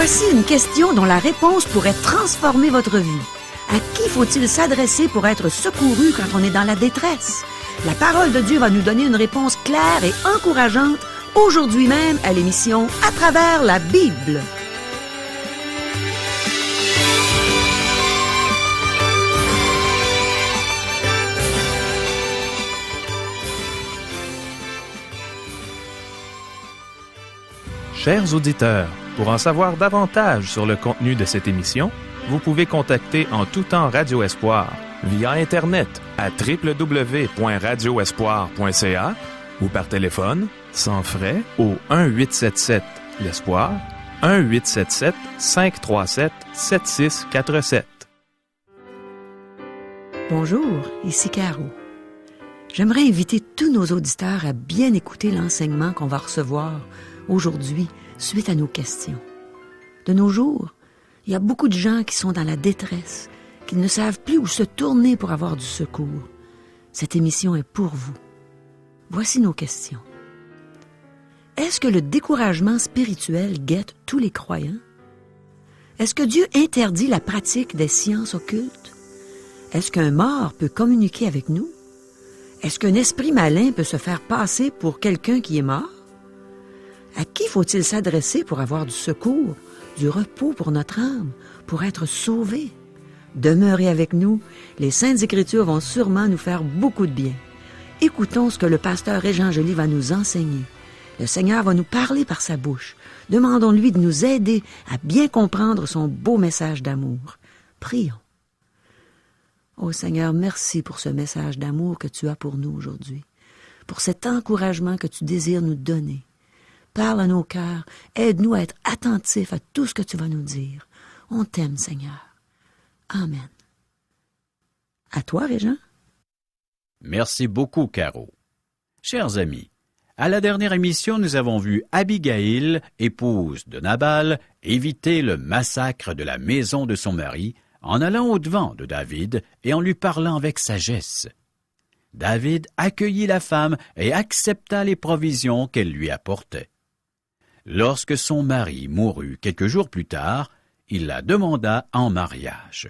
Voici une question dont la réponse pourrait transformer votre vie. À qui faut-il s'adresser pour être secouru quand on est dans la détresse? La parole de Dieu va nous donner une réponse claire et encourageante aujourd'hui même à l'émission À travers la Bible. Chers auditeurs, pour en savoir davantage sur le contenu de cette émission, vous pouvez contacter en tout temps Radio Espoir via Internet à www.radioespoir.ca ou par téléphone, sans frais, au 1-877-l'Espoir, 1-877-537-7647. Bonjour, ici Caro. J'aimerais inviter tous nos auditeurs à bien écouter l'enseignement qu'on va recevoir aujourd'hui suite à nos questions. De nos jours, il y a beaucoup de gens qui sont dans la détresse, qui ne savent plus où se tourner pour avoir du secours. Cette émission est pour vous. Voici nos questions. Est-ce que le découragement spirituel guette tous les croyants? Est-ce que Dieu interdit la pratique des sciences occultes? Est-ce qu'un mort peut communiquer avec nous? Est-ce qu'un esprit malin peut se faire passer pour quelqu'un qui est mort? À qui faut-il s'adresser pour avoir du secours, du repos pour notre âme, pour être sauvé? Demeurez avec nous, les Saintes Écritures vont sûrement nous faire beaucoup de bien. Écoutons ce que le pasteur Régent Joly va nous enseigner. Le Seigneur va nous parler par sa bouche. Demandons-lui de nous aider à bien comprendre son beau message d'amour. Prions. Ô Seigneur, merci pour ce message d'amour que tu as pour nous aujourd'hui, pour cet encouragement que tu désires nous donner. Parle à nos cœurs, aide-nous à être attentifs à tout ce que tu vas nous dire. On t'aime, Seigneur. Amen. À toi, Régent. Merci beaucoup, Caro. Chers amis, à la dernière émission, nous avons vu Abigail, épouse de Nabal, éviter le massacre de la maison de son mari en allant au-devant de David et en lui parlant avec sagesse. David accueillit la femme et accepta les provisions qu'elle lui apportait. Lorsque son mari mourut quelques jours plus tard, il la demanda en mariage.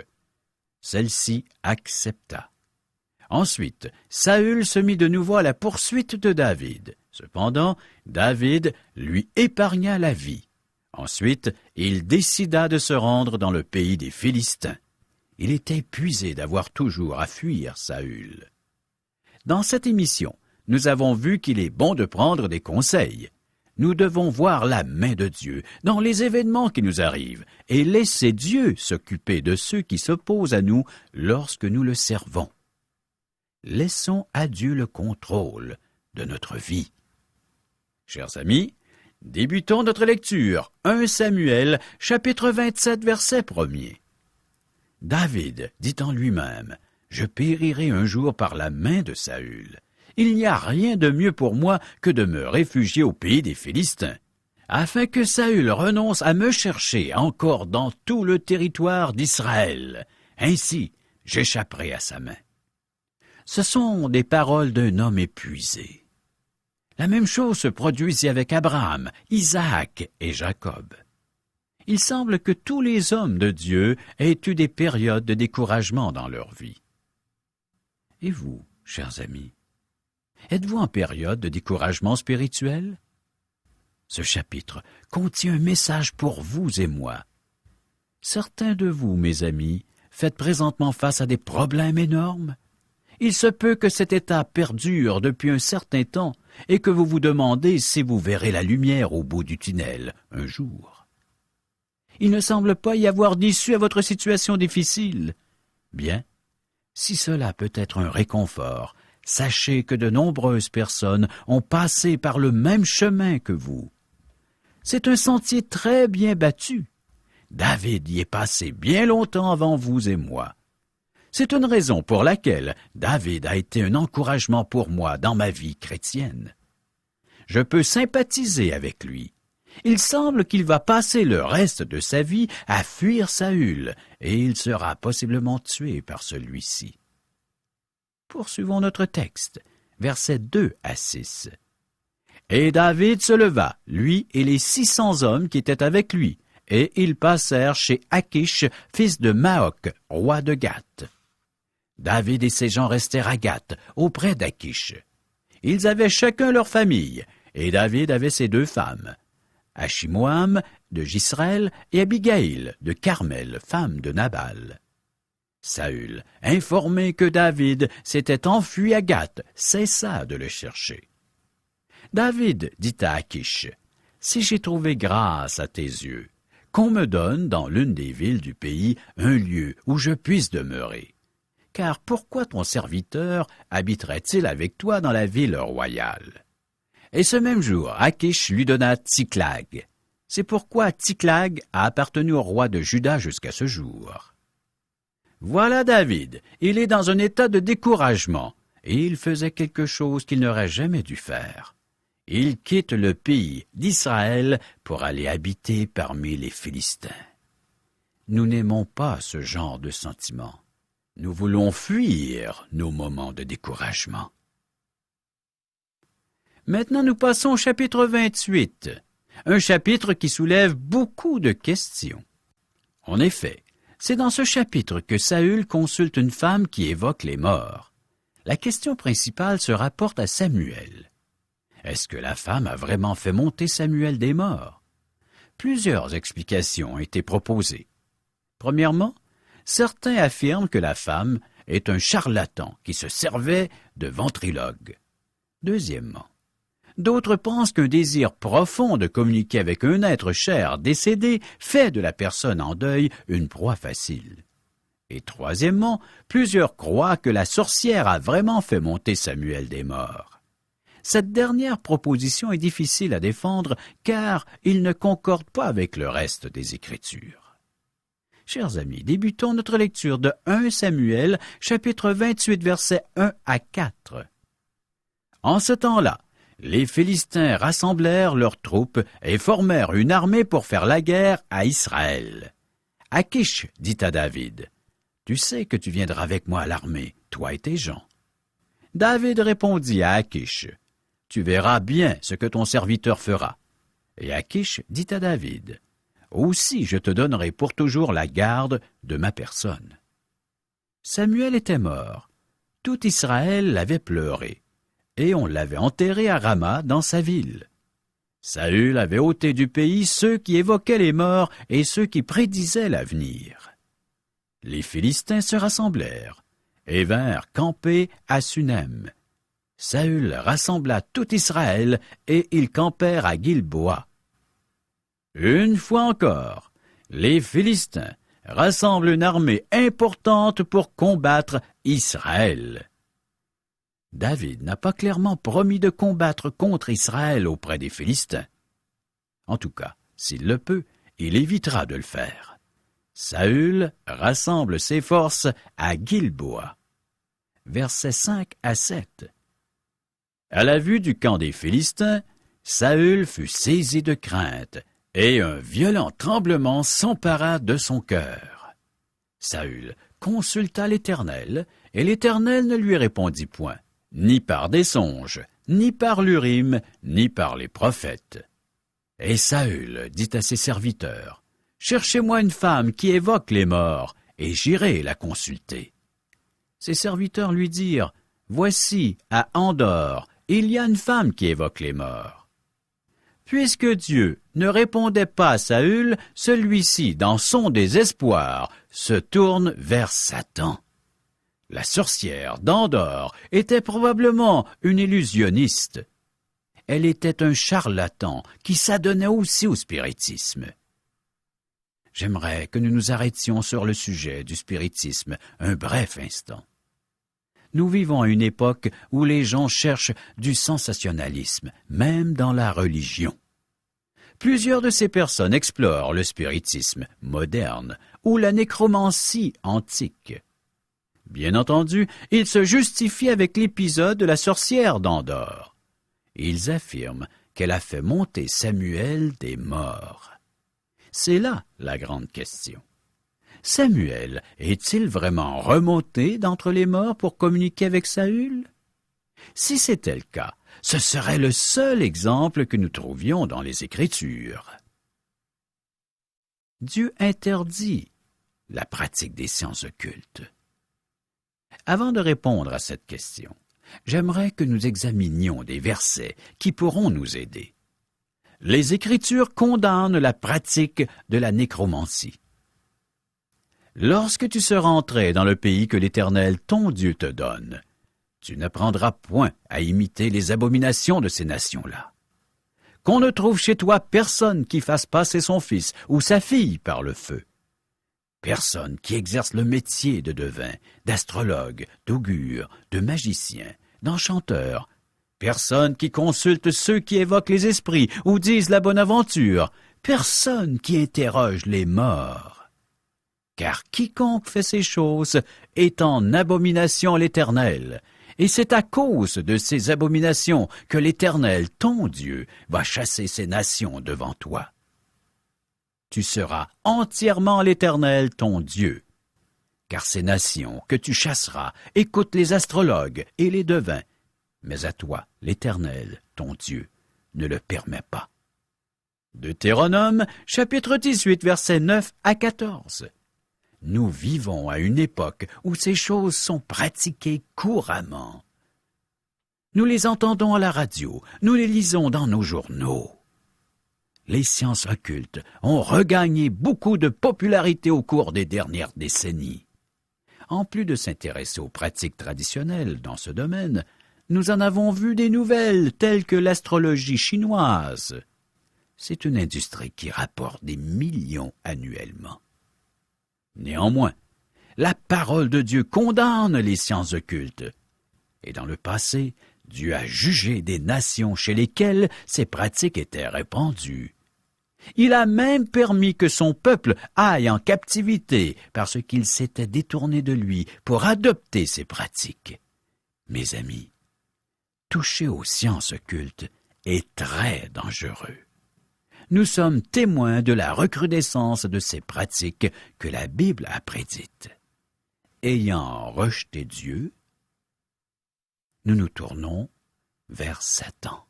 Celle-ci accepta. Ensuite, Saül se mit de nouveau à la poursuite de David. Cependant, David lui épargna la vie. Ensuite, il décida de se rendre dans le pays des Philistins. Il était épuisé d'avoir toujours à fuir Saül. Dans cette émission, nous avons vu qu'il est bon de prendre des conseils. Nous devons voir la main de Dieu dans les événements qui nous arrivent et laisser Dieu s'occuper de ceux qui s'opposent à nous lorsque nous le servons. Laissons à Dieu le contrôle de notre vie. Chers amis, débutons notre lecture. 1 Samuel, chapitre 27, verset 1er. David dit en lui-même, « Je périrai un jour par la main de Saül. Il n'y a rien de mieux pour moi que de me réfugier au pays des Philistins, afin que Saül renonce à me chercher encore dans tout le territoire d'Israël. Ainsi, j'échapperai à sa main. » Ce sont des paroles d'un homme épuisé. La même chose se produisit avec Abraham, Isaac et Jacob. Il semble que tous les hommes de Dieu aient eu des périodes de découragement dans leur vie. Et vous, chers amis, êtes-vous en période de découragement spirituel? Ce chapitre contient un message pour vous et moi. Certains de vous, mes amis, faites présentement face à des problèmes énormes. Il se peut que cet état perdure depuis un certain temps et que vous vous demandez si vous verrez la lumière au bout du tunnel un jour. Il ne semble pas y avoir d'issue à votre situation difficile. Bien, si cela peut être un réconfort, sachez que de nombreuses personnes ont passé par le même chemin que vous. C'est un sentier très bien battu. David y est passé bien longtemps avant vous et moi. C'est une raison pour laquelle David a été un encouragement pour moi dans ma vie chrétienne. Je peux sympathiser avec lui. Il semble qu'il va passer le reste de sa vie à fuir Saül, et il sera possiblement tué par celui-ci. Poursuivons notre texte, versets 2 à 6. « Et David se leva, lui et les 600 hommes qui étaient avec lui, et ils passèrent chez Achish, fils de Maoc, roi de Gath. David et ses gens restèrent à Gath, auprès d'Achish. Ils avaient chacun leur famille, et David avait ses 2 femmes, Achimoam de Jisraël et Abigaïl de Carmel, femme de Nabal. Saül, informé que David s'était enfui à Gath, cessa de le chercher. David dit à Achish, « Si j'ai trouvé grâce à tes yeux, qu'on me donne dans l'une des villes du pays un lieu où je puisse demeurer. Car pourquoi ton serviteur habiterait-il avec toi dans la ville royale? » Et ce même jour, Achish lui donna Tsiklag. C'est pourquoi Tsiklag a appartenu au roi de Juda jusqu'à ce jour. Voilà David, il est dans un état de découragement, et il faisait quelque chose qu'il n'aurait jamais dû faire. Il quitte le pays d'Israël pour aller habiter parmi les Philistins. Nous n'aimons pas ce genre de sentiment. Nous voulons fuir nos moments de découragement. Maintenant, nous passons au chapitre 28, un chapitre qui soulève beaucoup de questions. En effet, c'est dans ce chapitre que Saül consulte une femme qui évoque les morts. La question principale se rapporte à Samuel. Est-ce que la femme a vraiment fait monter Samuel des morts? Plusieurs explications ont été proposées. Premièrement, certains affirment que la femme est un charlatan qui se servait de ventriloque. Deuxièmement, d'autres pensent qu'un désir profond de communiquer avec un être cher décédé fait de la personne en deuil une proie facile. Et troisièmement, plusieurs croient que la sorcière a vraiment fait monter Samuel des morts. Cette dernière proposition est difficile à défendre car il ne concorde pas avec le reste des Écritures. Chers amis, débutons notre lecture de 1 Samuel, chapitre 28, versets 1 à 4. En ce temps-là, les Philistins rassemblèrent leurs troupes et formèrent une armée pour faire la guerre à Israël. Achish dit à David, « Tu sais que tu viendras avec moi à l'armée, toi et tes gens. » David répondit à Achish, « Tu verras bien ce que ton serviteur fera. » Et Achish dit à David, « Aussi je te donnerai pour toujours la garde de ma personne. » Samuel était mort. Tout Israël l'avait pleuré, et on l'avait enterré à Rama dans sa ville. Saül avait ôté du pays ceux qui évoquaient les morts et ceux qui prédisaient l'avenir. Les Philistins se rassemblèrent et vinrent camper à Sunem. Saül rassembla tout Israël et ils campèrent à Gilboa. Une fois encore, les Philistins rassemblent une armée importante pour combattre Israël. David n'a pas clairement promis de combattre contre Israël auprès des Philistins. En tout cas, s'il le peut, il évitera de le faire. Saül rassemble ses forces à Gilboa. Versets 5 à 7. À la vue du camp des Philistins, Saül fut saisi de crainte, et un violent tremblement s'empara de son cœur. Saül consulta l'Éternel, et l'Éternel ne lui répondit point, ni par des songes, ni par l'Urim, ni par les prophètes. Et Saül dit à ses serviteurs, « Cherchez-moi une femme qui évoque les morts, et j'irai la consulter. » Ses serviteurs lui dirent, « Voici, à Endor, il y a une femme qui évoque les morts. » Puisque Dieu ne répondait pas à Saül, celui-ci, dans son désespoir, se tourne vers Satan. La sorcière d'Endor était probablement une illusionniste. Elle était un charlatan qui s'adonnait aussi au spiritisme. J'aimerais que nous nous arrêtions sur le sujet du spiritisme un bref instant. Nous vivons à une époque où les gens cherchent du sensationnalisme, même dans la religion. Plusieurs de ces personnes explorent le spiritisme moderne ou la nécromancie antique. Bien entendu, ils se justifient avec l'épisode de la sorcière d'Endor. Ils affirment qu'elle a fait monter Samuel des morts. C'est là la grande question. Samuel est-il vraiment remonté d'entre les morts pour communiquer avec Saül? Si c'était le cas, ce serait le seul exemple que nous trouvions dans les Écritures. Dieu interdit la pratique des sciences occultes. Avant de répondre à cette question, j'aimerais que nous examinions des versets qui pourront nous aider. Les Écritures condamnent la pratique de la nécromancie. Lorsque tu seras entré dans le pays que l'Éternel, ton Dieu, te donne, tu n'apprendras point à imiter les abominations de ces nations-là. Qu'on ne trouve chez toi personne qui fasse passer son fils ou sa fille par le feu. Personne qui exerce le métier de devin, d'astrologue, d'augure, de magicien, d'enchanteur. Personne qui consulte ceux qui évoquent les esprits ou disent la bonne aventure. Personne qui interroge les morts. Car quiconque fait ces choses est en abomination à l'Éternel, et c'est à cause de ces abominations que l'Éternel, ton Dieu, va chasser ces nations devant toi. Tu seras entièrement l'Éternel, ton Dieu, car ces nations que tu chasseras écoutent les astrologues et les devins, mais à toi, l'Éternel, ton Dieu, ne le permet pas. Deutéronome, chapitre 18, versets 9 à 14. Nous vivons à une époque où ces choses sont pratiquées couramment. Nous les entendons à la radio, nous les lisons dans nos journaux. Les sciences occultes ont regagné beaucoup de popularité au cours des dernières décennies. En plus de s'intéresser aux pratiques traditionnelles dans ce domaine, nous en avons vu des nouvelles telles que l'astrologie chinoise. C'est une industrie qui rapporte des millions annuellement. Néanmoins, la parole de Dieu condamne les sciences occultes. Et dans le passé, Dieu a jugé des nations chez lesquelles ces pratiques étaient répandues. Il a même permis que son peuple aille en captivité parce qu'il s'était détourné de lui pour adopter ces pratiques. Mes amis, toucher aux sciences occultes est très dangereux. Nous sommes témoins de la recrudescence de ces pratiques que la Bible a prédites. Ayant rejeté Dieu, nous nous tournons vers Satan.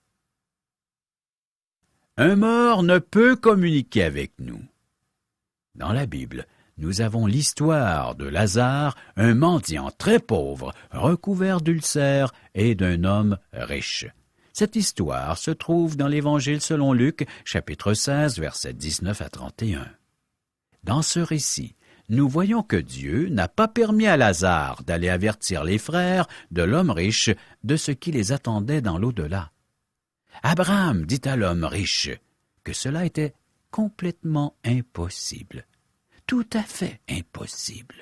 Un mort ne peut communiquer avec nous. Dans la Bible, nous avons l'histoire de Lazare, un mendiant très pauvre, recouvert d'ulcères, et d'un homme riche. Cette histoire se trouve dans l'Évangile selon Luc, chapitre 16, versets 19 à 31. Dans ce récit, nous voyons que Dieu n'a pas permis à Lazare d'aller avertir les frères de l'homme riche de ce qui les attendait dans l'au-delà. Abraham dit à l'homme riche que cela était complètement impossible, tout à fait impossible.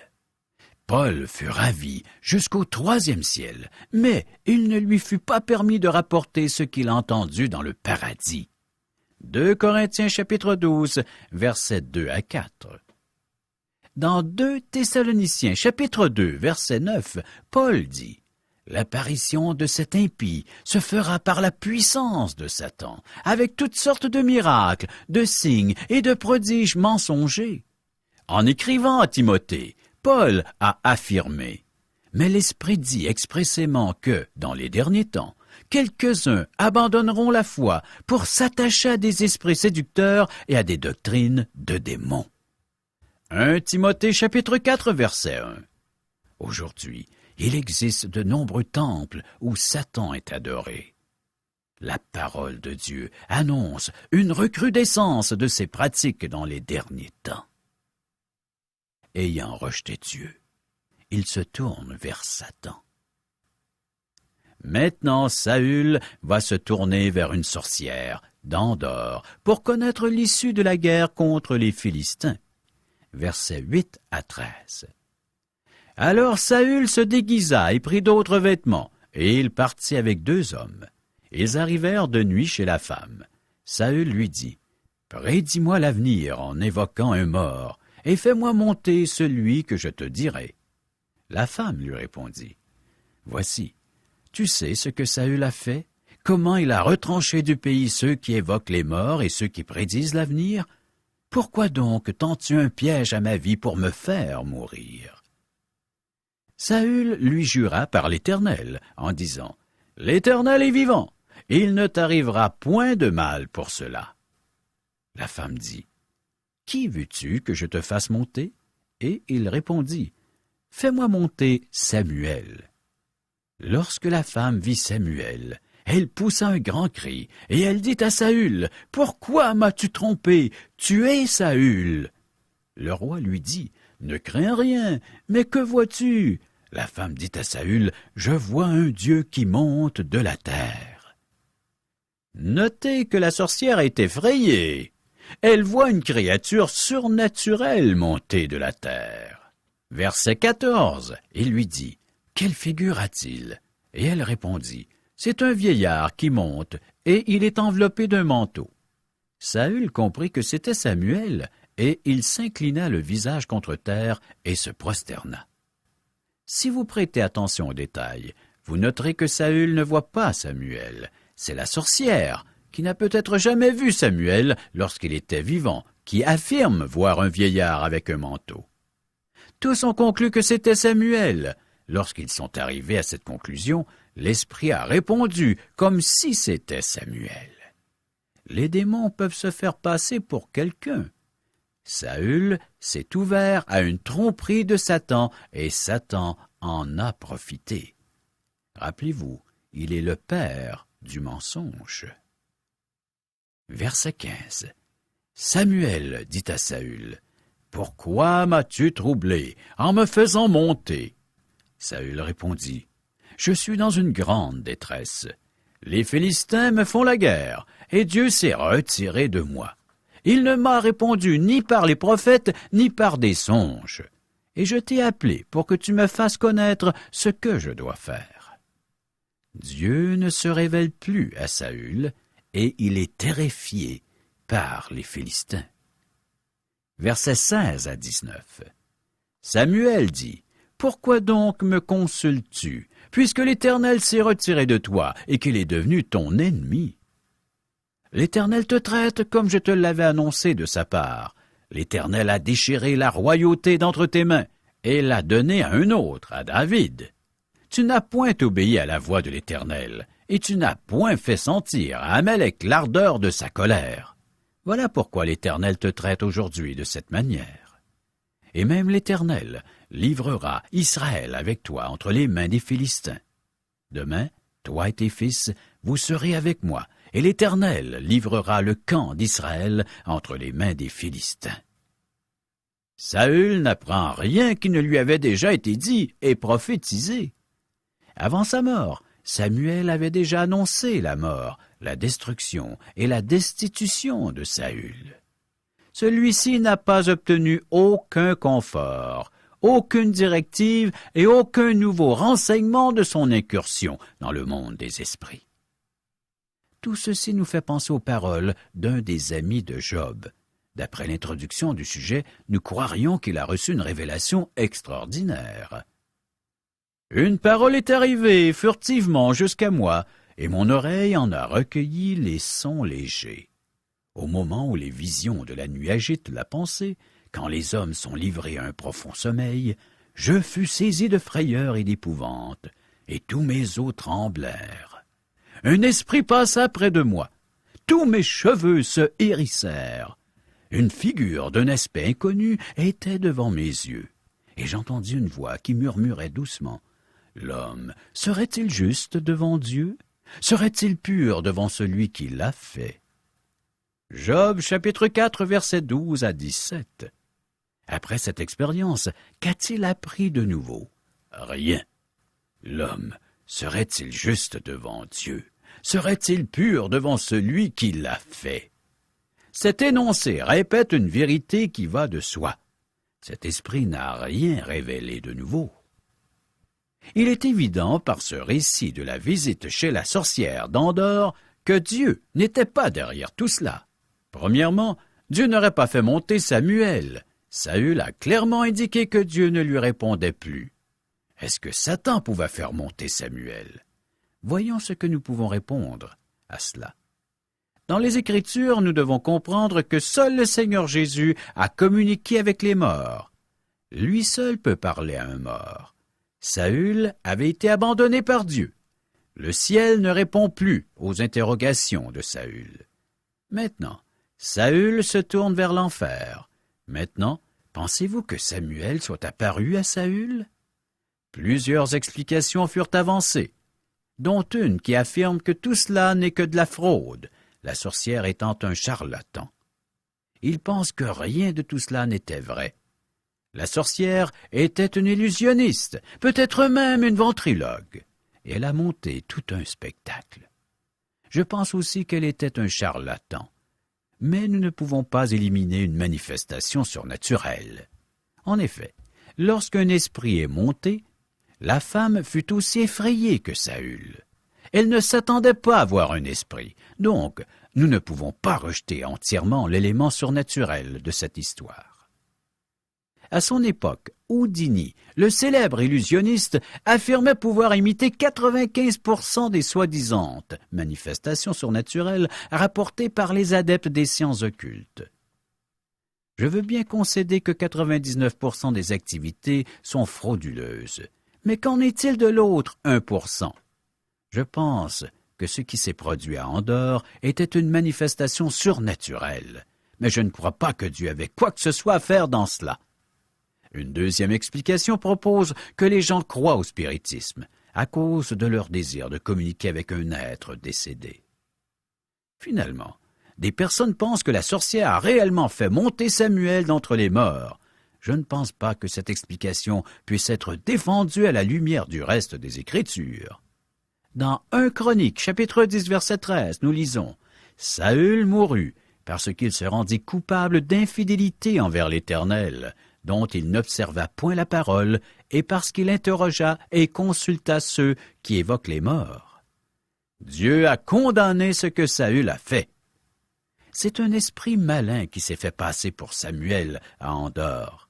Paul fut ravi jusqu'au 3e ciel, mais il ne lui fut pas permis de rapporter ce qu'il a entendu dans le paradis. 2 Corinthiens chapitre 12, versets 2 à 4. Dans 2 Thessaloniciens chapitre 2, verset 9, Paul dit « L'apparition de cet impie se fera par la puissance de Satan, avec toutes sortes de miracles, de signes et de prodiges mensongers. » En écrivant à Timothée, Paul a affirmé « Mais l'Esprit dit expressément que, dans les derniers temps, quelques-uns abandonneront la foi pour s'attacher à des esprits séducteurs et à des doctrines de démons. » 1 Timothée chapitre 4 verset 1. Aujourd'hui, il existe de nombreux temples où Satan est adoré. La parole de Dieu annonce une recrudescence de ces pratiques dans les derniers temps. Ayant rejeté Dieu, il se tourne vers Satan. Maintenant, Saül va se tourner vers une sorcière, d'Endor, pour connaître l'issue de la guerre contre les Philistins. Versets 8 à 13. Alors Saül se déguisa et prit d'autres vêtements, et il partit avec 2 hommes. Ils arrivèrent de nuit chez la femme. Saül lui dit, « Prédis-moi l'avenir en évoquant un mort, et fais-moi monter celui que je te dirai. » La femme lui répondit, « Voici, tu sais ce que Saül a fait, comment il a retranché du pays ceux qui évoquent les morts et ceux qui prédisent l'avenir? Pourquoi donc tends-tu un piège à ma vie pour me faire mourir? » Saül lui jura par l'Éternel, en disant, « L'Éternel est vivant, il ne t'arrivera point de mal pour cela. » La femme dit, « « Qui veux-tu que je te fasse monter ?» Et il répondit, « Fais-moi monter Samuel. » Lorsque la femme vit Samuel, elle poussa un grand cri, et elle dit à Saül, « Pourquoi m'as-tu trompé? Tu es Saül. » Le roi lui dit, « Ne crains rien, mais que vois-tu? » La femme dit à Saül, « Je vois un Dieu qui monte de la terre. » Notez que la sorcière est effrayée. Elle voit une créature surnaturelle monter de la terre. Verset 14, il lui dit, « Quelle figure a-t-il? » Et elle répondit, « C'est un vieillard qui monte, et il est enveloppé d'un manteau. » Saül comprit que c'était Samuel, et il s'inclina le visage contre terre et se prosterna. Si vous prêtez attention aux détails, vous noterez que Saül ne voit pas Samuel. C'est la sorcière, qui n'a peut-être jamais vu Samuel lorsqu'il était vivant, qui affirme voir un vieillard avec un manteau. Tous ont conclu que c'était Samuel. Lorsqu'ils sont arrivés à cette conclusion, l'esprit a répondu comme si c'était Samuel. Les démons peuvent se faire passer pour quelqu'un. Saül s'est ouvert à une tromperie de Satan, et Satan en a profité. Rappelez-vous, il est le père du mensonge. Verset 15. Samuel dit à Saül, « Pourquoi m'as-tu troublé en me faisant monter? » Saül répondit, « Je suis dans une grande détresse. Les Philistins me font la guerre, et Dieu s'est retiré de moi. Il ne m'a répondu ni par les prophètes, ni par des songes. Et je t'ai appelé pour que tu me fasses connaître ce que je dois faire. » Dieu ne se révèle plus à Saül, et il est terrifié par les Philistins. Versets 16 à 19. Samuel dit, « Pourquoi donc me consultes-tu, puisque l'Éternel s'est retiré de toi et qu'il est devenu ton ennemi? L'Éternel te traite comme je te l'avais annoncé de sa part. L'Éternel a déchiré la royauté d'entre tes mains et l'a donnée à un autre, à David. Tu n'as point obéi à la voix de l'Éternel, et tu n'as point fait sentir à Amalek l'ardeur de sa colère. Voilà pourquoi l'Éternel te traite aujourd'hui de cette manière. Et même l'Éternel livrera Israël avec toi entre les mains des Philistins. Demain, toi et tes fils, vous serez avec moi, et l'Éternel livrera le camp d'Israël entre les mains des Philistins. » Saül n'apprend rien qui ne lui avait déjà été dit et prophétisé. Avant sa mort, Samuel avait déjà annoncé la mort, la destruction et la destitution de Saül. Celui-ci n'a pas obtenu aucun confort, aucune directive et aucun nouveau renseignement de son incursion dans le monde des esprits. Tout ceci nous fait penser aux paroles d'un des amis de Job. D'après l'introduction du sujet, nous croirions qu'il a reçu une révélation extraordinaire. « Une parole est arrivée furtivement jusqu'à moi, et mon oreille en a recueilli les sons légers. Au moment où les visions de la nuit agitent la pensée, quand les hommes sont livrés à un profond sommeil, je fus saisi de frayeur et d'épouvante, et tous mes os tremblèrent. Un esprit passa près de moi. Tous mes cheveux se hérissèrent. Une figure d'un aspect inconnu était devant mes yeux, et j'entendis une voix qui murmurait doucement. L'homme serait-il juste devant Dieu? Serait-il pur devant celui qui l'a fait? Job, chapitre 4, versets 12 à 17. Après cette expérience, qu'a-t-il appris de nouveau? Rien. L'homme serait-il juste devant Dieu? Serait-il pur devant celui qui l'a fait? Cet énoncé répète une vérité qui va de soi. Cet esprit n'a rien révélé de nouveau. Il est évident par ce récit de la visite chez la sorcière d'Endor que Dieu n'était pas derrière tout cela. Premièrement, Dieu n'aurait pas fait monter Samuel. Saül a clairement indiqué que Dieu ne lui répondait plus. Est-ce que Satan pouvait faire monter Samuel? Voyons ce que nous pouvons répondre à cela. Dans les Écritures, nous devons comprendre que seul le Seigneur Jésus a communiqué avec les morts. Lui seul peut parler à un mort. Saül avait été abandonné par Dieu. Le ciel ne répond plus aux interrogations de Saül. Maintenant, Saül se tourne vers l'enfer. Maintenant, pensez-vous que Samuel soit apparu à Saül? Plusieurs explications furent avancées, dont une qui affirme que tout cela n'est que de la fraude, la sorcière étant un charlatan. Ils pensent que rien de tout cela n'était vrai. La sorcière était une illusionniste, peut-être même une ventriloque, et elle a monté tout un spectacle. Je pense aussi qu'elle était un charlatan, mais nous ne pouvons pas éliminer une manifestation surnaturelle. En effet, lorsqu'un esprit est monté, la femme fut aussi effrayée que Saül. Elle ne s'attendait pas à voir un esprit, donc nous ne pouvons pas rejeter entièrement l'élément surnaturel de cette histoire. À son époque, Houdini, le célèbre illusionniste, affirmait pouvoir imiter 95% des soi-disant manifestations surnaturelles rapportées par les adeptes des sciences occultes. Je veux bien concéder que 99% des activités sont frauduleuses, mais qu'en est-il de l'autre 1%? Je pense que ce qui s'est produit à Andorre était une manifestation surnaturelle, mais je ne crois pas que Dieu avait quoi que ce soit à faire dans cela. Une deuxième explication propose que les gens croient au spiritisme à cause de leur désir de communiquer avec un être décédé. Finalement, des personnes pensent que la sorcière a réellement fait monter Samuel d'entre les morts. Je ne pense pas que cette explication puisse être défendue à la lumière du reste des Écritures. Dans 1 Chronique, chapitre 10, verset 13, nous lisons « Saül mourut parce qu'il se rendit coupable d'infidélité envers l'Éternel, dont il n'observa point la parole, et parce qu'il interrogea et consulta ceux qui évoquent les morts. Dieu a condamné ce que Saül a fait. » C'est un esprit malin qui s'est fait passer pour Samuel à Andorre.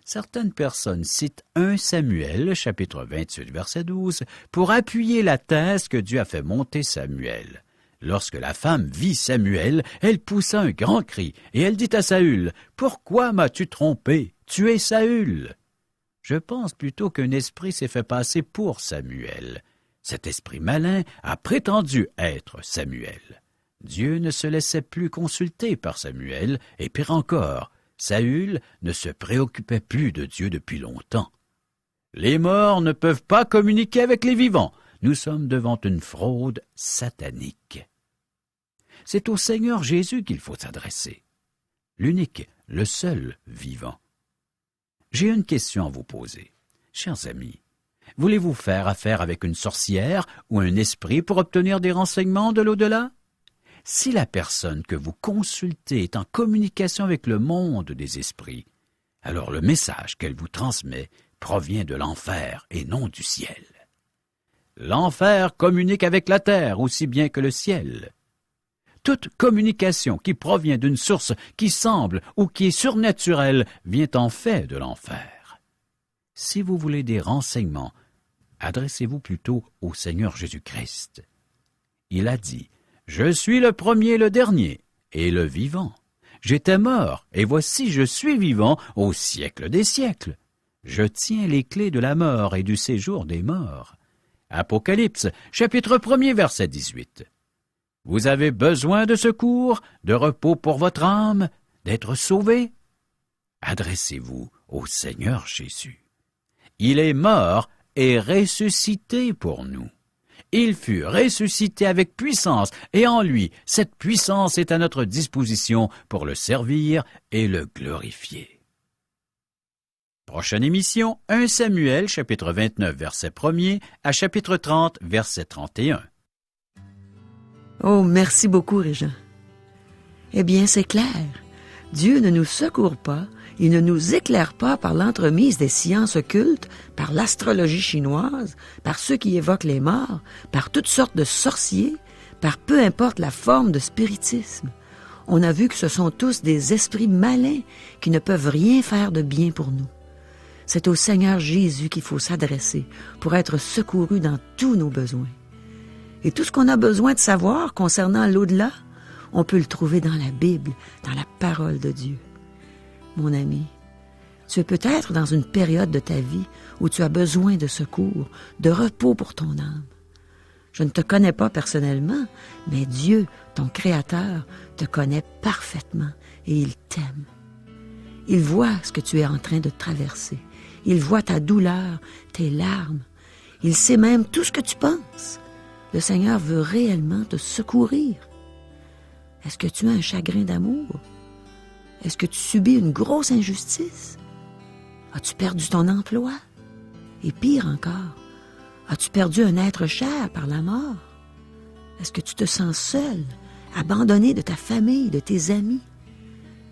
Certaines personnes citent 1 Samuel, chapitre 28, verset 12, pour appuyer la thèse que Dieu a fait monter Samuel. Lorsque la femme vit Samuel, elle poussa un grand cri, et elle dit à Saül, « Pourquoi m'as-tu trompé? Tu es Saül. » Je pense plutôt qu'un esprit s'est fait passer pour Samuel. Cet esprit malin a prétendu être Samuel. Dieu ne se laissait plus consulter par Samuel, et pire encore, Saül ne se préoccupait plus de Dieu depuis longtemps. Les morts ne peuvent pas communiquer avec les vivants. Nous sommes devant une fraude satanique. C'est au Seigneur Jésus qu'il faut s'adresser, l'unique, le seul vivant. J'ai une question à vous poser. Chers amis, voulez-vous faire affaire avec une sorcière ou un esprit pour obtenir des renseignements de l'au-delà? Si la personne que vous consultez est en communication avec le monde des esprits, alors le message qu'elle vous transmet provient de l'enfer et non du ciel. L'enfer communique avec la terre aussi bien que le ciel. Toute communication qui provient d'une source qui semble ou qui est surnaturelle vient en fait de l'enfer. Si vous voulez des renseignements, adressez-vous plutôt au Seigneur Jésus-Christ. Il a dit, « Je suis le premier, le dernier, et le vivant. J'étais mort, et voici je suis vivant au siècle des siècles. Je tiens les clés de la mort et du séjour des morts. » Apocalypse, chapitre 1er, verset 18. Vous avez besoin de secours, de repos pour votre âme, d'être sauvé? Adressez-vous au Seigneur Jésus. Il est mort et ressuscité pour nous. Il fut ressuscité avec puissance, et en lui, cette puissance est à notre disposition pour le servir et le glorifier. Prochaine émission, 1 Samuel, chapitre 29, verset 1er, à chapitre 30, verset 31. Oh, merci beaucoup, Régent. Eh bien, c'est clair. Dieu ne nous secourt pas, il ne nous éclaire pas par l'entremise des sciences occultes, par l'astrologie chinoise, par ceux qui évoquent les morts, par toutes sortes de sorciers, par peu importe la forme de spiritisme. On a vu que ce sont tous des esprits malins qui ne peuvent rien faire de bien pour nous. C'est au Seigneur Jésus qu'il faut s'adresser pour être secouru dans tous nos besoins. Et tout ce qu'on a besoin de savoir concernant l'au-delà, on peut le trouver dans la Bible, dans la parole de Dieu. Mon ami, tu es peut-être dans une période de ta vie où tu as besoin de secours, de repos pour ton âme. Je ne te connais pas personnellement, mais Dieu, ton Créateur, te connaît parfaitement et il t'aime. Il voit ce que tu es en train de traverser. Il voit ta douleur, tes larmes. Il sait même tout ce que tu penses. Le Seigneur veut réellement te secourir. Est-ce que tu as un chagrin d'amour? Est-ce que tu subis une grosse injustice? As-tu perdu ton emploi? Et pire encore, as-tu perdu un être cher par la mort? Est-ce que tu te sens seul, abandonné de ta famille, de tes amis?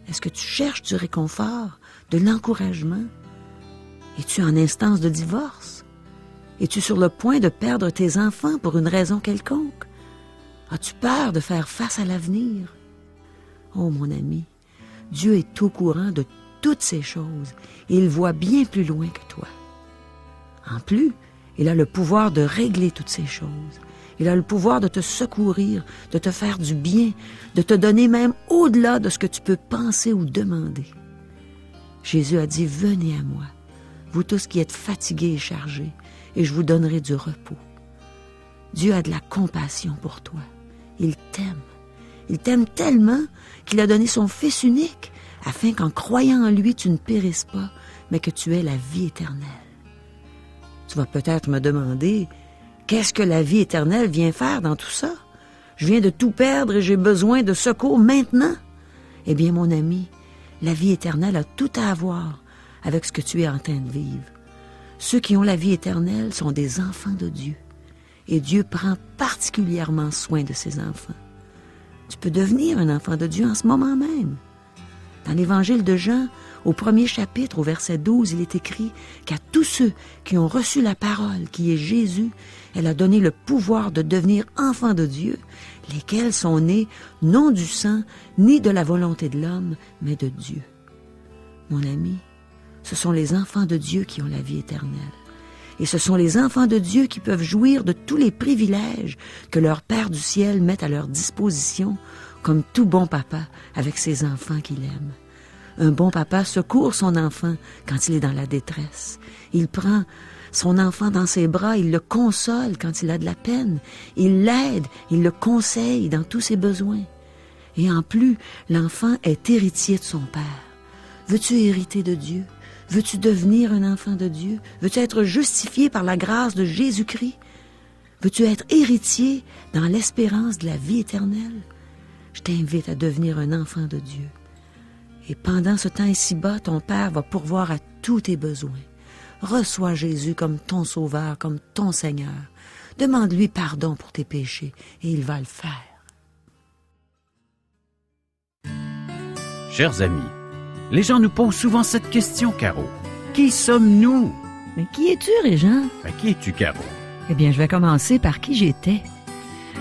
Est-ce que tu cherches du réconfort, de l'encouragement? Es-tu en instance de divorce? Es-tu sur le point de perdre tes enfants pour une raison quelconque? As-tu peur de faire face à l'avenir? Oh mon ami, Dieu est au courant de toutes ces choses et il voit bien plus loin que toi. En plus, il a le pouvoir de régler toutes ces choses. Il a le pouvoir de te secourir, de te faire du bien, de te donner même au-delà de ce que tu peux penser ou demander. Jésus a dit, « Venez à moi, vous tous qui êtes fatigués et chargés, et je vous donnerai du repos. » Dieu a de la compassion pour toi. Il t'aime. Il t'aime tellement qu'il a donné son Fils unique, afin qu'en croyant en lui, tu ne périsses pas, mais que tu aies la vie éternelle. Tu vas peut-être me demander, qu'est-ce que la vie éternelle vient faire dans tout ça? Je viens de tout perdre et j'ai besoin de secours maintenant. Eh bien, mon ami, la vie éternelle a tout à voir avec ce que tu es en train de vivre. Ceux qui ont la vie éternelle sont des enfants de Dieu. Et Dieu prend particulièrement soin de ses enfants. Tu peux devenir un enfant de Dieu en ce moment même. Dans l'Évangile de Jean, au 1er chapitre, au verset 12, il est écrit qu'à tous ceux qui ont reçu la parole, qui est Jésus, elle a donné le pouvoir de devenir enfants de Dieu, lesquels sont nés non du sang, ni de la volonté de l'homme, mais de Dieu. Mon ami, ce sont les enfants de Dieu qui ont la vie éternelle. Et ce sont les enfants de Dieu qui peuvent jouir de tous les privilèges que leur Père du ciel met à leur disposition, comme tout bon papa avec ses enfants qu'il aime. Un bon papa secourt son enfant quand il est dans la détresse. Il prend son enfant dans ses bras, il le console quand il a de la peine. Il l'aide, il le conseille dans tous ses besoins. Et en plus, l'enfant est héritier de son père. Veux-tu hériter de Dieu? Veux-tu devenir un enfant de Dieu? Veux-tu être justifié par la grâce de Jésus-Christ? Veux-tu être héritier dans l'espérance de la vie éternelle? Je t'invite à devenir un enfant de Dieu. Et pendant ce temps ici-bas, ton Père va pourvoir à tous tes besoins. Reçois Jésus comme ton Sauveur, comme ton Seigneur. Demande-lui pardon pour tes péchés et il va le faire. Chers amis, les gens nous posent souvent cette question, Caro. Qui sommes-nous? Mais qui es-tu, Régent? Qui es-tu, Caro? Eh bien, je vais commencer par qui j'étais.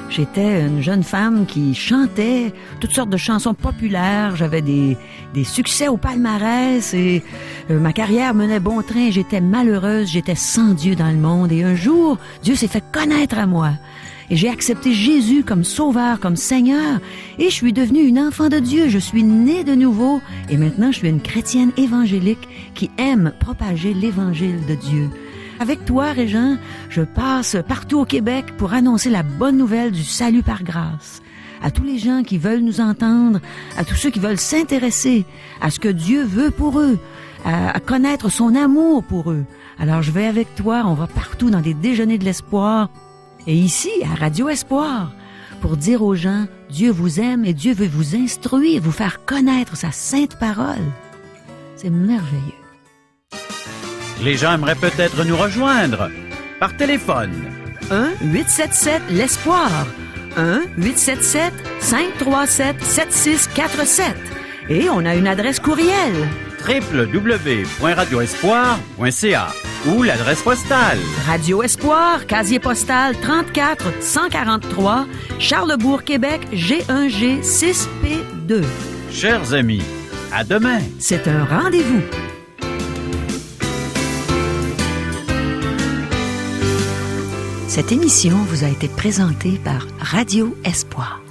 J'étais une jeune femme qui chantait toutes sortes de chansons populaires. J'avais des succès au palmarès et ma carrière menait bon train. J'étais malheureuse, j'étais sans Dieu dans le monde. Et un jour, Dieu s'est fait connaître à moi. Et j'ai accepté Jésus comme sauveur, comme Seigneur. Et je suis devenue une enfant de Dieu. Je suis née de nouveau. Et maintenant, je suis une chrétienne évangélique qui aime propager l'évangile de Dieu. Avec toi, Régent, je passe partout au Québec pour annoncer la bonne nouvelle du salut par grâce. À tous les gens qui veulent nous entendre, à tous ceux qui veulent s'intéresser à ce que Dieu veut pour eux, à connaître son amour pour eux. Alors je vais avec toi, on va partout dans des déjeuners de l'espoir. Et ici, à Radio Espoir, pour dire aux gens, Dieu vous aime et Dieu veut vous instruire, vous faire connaître sa sainte parole. C'est merveilleux. Les gens aimeraient peut-être nous rejoindre par téléphone. 1-877-l'Espoir. 1-877-537-7647. Et on a une adresse courriel. www.radioespoir.ca ou l'adresse postale. Radio Espoir, casier postal 34 143, Charlesbourg, Québec, G1G 6P2. Chers amis, à demain. C'est un rendez-vous. Cette émission vous a été présentée par Radio Espoir.